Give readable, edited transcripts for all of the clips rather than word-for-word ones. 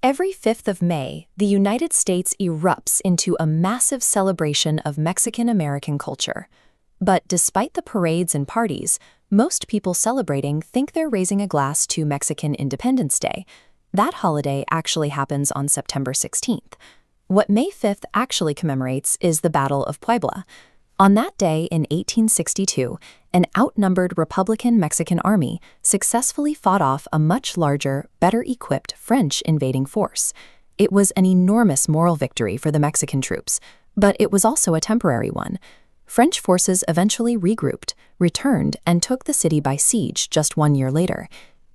Every 5th of May, the United States erupts into a massive celebration of Mexican-American culture. But despite the parades and parties, most people celebrating think they're raising a glass to Mexican Independence Day. That holiday actually happens on September 16th. What May 5th actually commemorates is the Battle of Puebla. On that day in 1862, an outnumbered Republican-Mexican army successfully fought off a much larger, better-equipped French invading force. It was an enormous moral victory for the Mexican troops, but it was also a temporary one. French forces eventually regrouped, returned, and took the city by siege just 1 year later.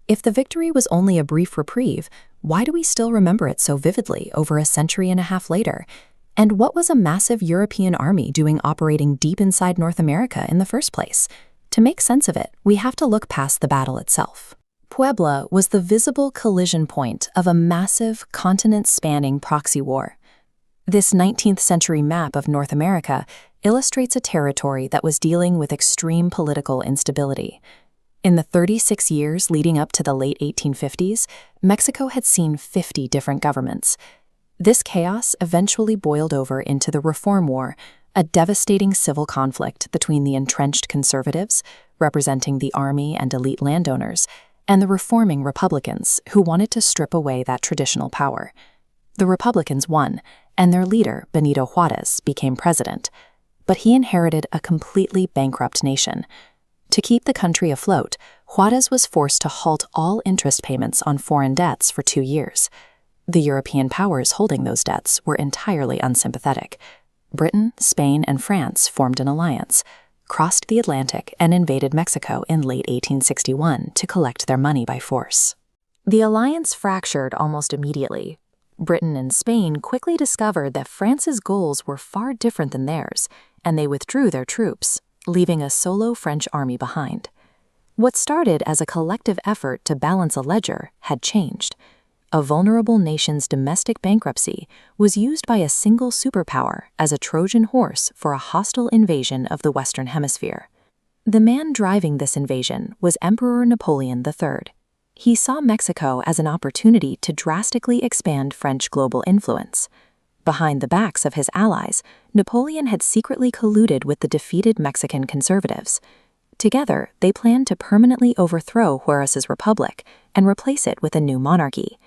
If the victory was only a brief reprieve, why do we still remember it so vividly over a century and a half later? And what was a massive European army doing operating deep inside North America in the first place? To make sense of it, we have to look past the battle itself. Puebla was the visible collision point of a massive, continent-spanning proxy war. This 19th century map of North America illustrates a territory that was dealing with extreme political instability. In the 36 years leading up to the late 1850s, Mexico had seen 50 different governments. This chaos eventually boiled over into the Reform War, a devastating civil conflict between the entrenched conservatives, representing the army and elite landowners, and the reforming Republicans, who wanted to strip away that traditional power. The Republicans won, and their leader, Benito Juárez, became president. But he inherited a completely bankrupt nation. To keep the country afloat, Juárez was forced to halt all interest payments on foreign debts for 2 years. The European powers holding those debts were entirely unsympathetic. Britain, Spain, and France formed an alliance, crossed the Atlantic, and invaded Mexico in late 1861 to collect their money by force. The alliance fractured almost immediately. Britain and Spain quickly discovered that France's goals were far different than theirs, and they withdrew their troops, leaving a solo French army behind. What started as a collective effort to balance a ledger had changed. A vulnerable nation's domestic bankruptcy was used by a single superpower as a Trojan horse for a hostile invasion of the Western Hemisphere. The man driving this invasion was Emperor Napoleon III. He saw Mexico as an opportunity to drastically expand French global influence. Behind the backs of his allies, Napoleon had secretly colluded with the defeated Mexican conservatives. Together, they planned to permanently overthrow Juárez's republic and replace it with a new monarchy.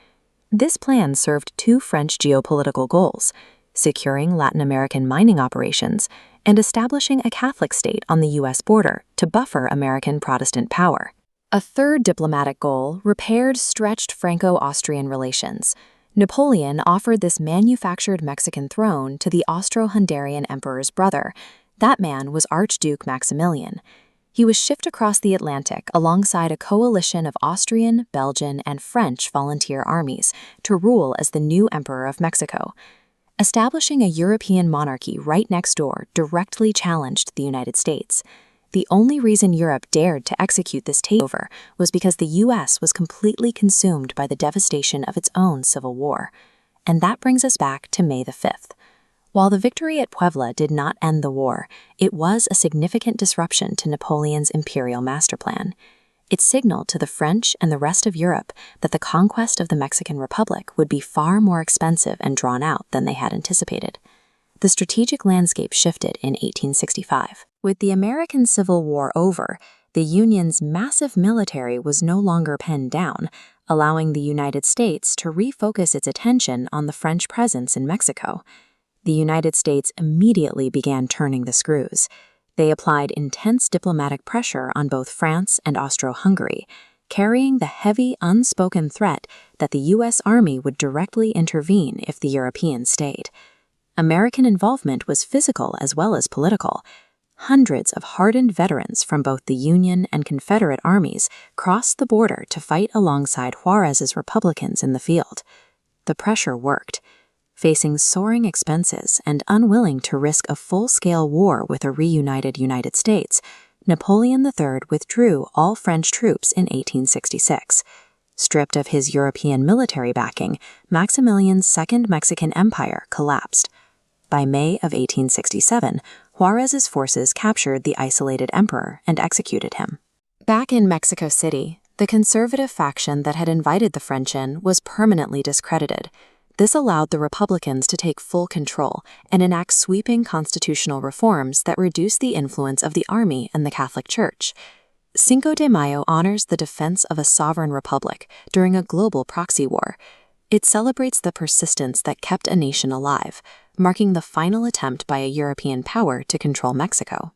This plan served 2 French geopolitical goals: securing Latin American mining operations and establishing a Catholic state on the U.S. border to buffer American Protestant power. A third diplomatic goal repaired stretched Franco-Austrian relations. Napoleon offered this manufactured Mexican throne to the Austro-Hungarian emperor's brother. That man was Archduke Maximilian. He was shipped across the Atlantic alongside a coalition of Austrian, Belgian, and French volunteer armies to rule as the new emperor of Mexico. Establishing a European monarchy right next door directly challenged the United States. The only reason Europe dared to execute this takeover was because the U.S. was completely consumed by the devastation of its own civil war. And that brings us back to May the 5th. While the victory at Puebla did not end the war, it was a significant disruption to Napoleon's imperial master plan. It signaled to the French and the rest of Europe that the conquest of the Mexican Republic would be far more expensive and drawn out than they had anticipated. The strategic landscape shifted in 1865. With the American Civil War over, the Union's massive military was no longer pinned down, allowing the United States to refocus its attention on the French presence in Mexico. The United States immediately began turning the screws. They applied intense diplomatic pressure on both France and Austro-Hungary, carrying the heavy, unspoken threat that the U.S. Army would directly intervene if the Europeans stayed. American involvement was physical as well as political. Hundreds of hardened veterans from both the Union and Confederate armies crossed the border to fight alongside Juárez's Republicans in the field. The pressure worked. Facing soaring expenses and unwilling to risk a full-scale war with a reunited United States, Napoleon III withdrew all French troops in 1866. Stripped of his European military backing, Maximilian's Second Mexican Empire collapsed. By May of 1867, Juárez's forces captured the isolated emperor and executed him. Back in Mexico City, The conservative faction that had invited the French in was permanently discredited. This allowed the Republicans to take full control and enact sweeping constitutional reforms that reduced the influence of the army and the Catholic Church. Cinco de Mayo honors the defense of a sovereign republic during a global proxy war. It celebrates the persistence that kept a nation alive, marking the final attempt by a European power to control Mexico.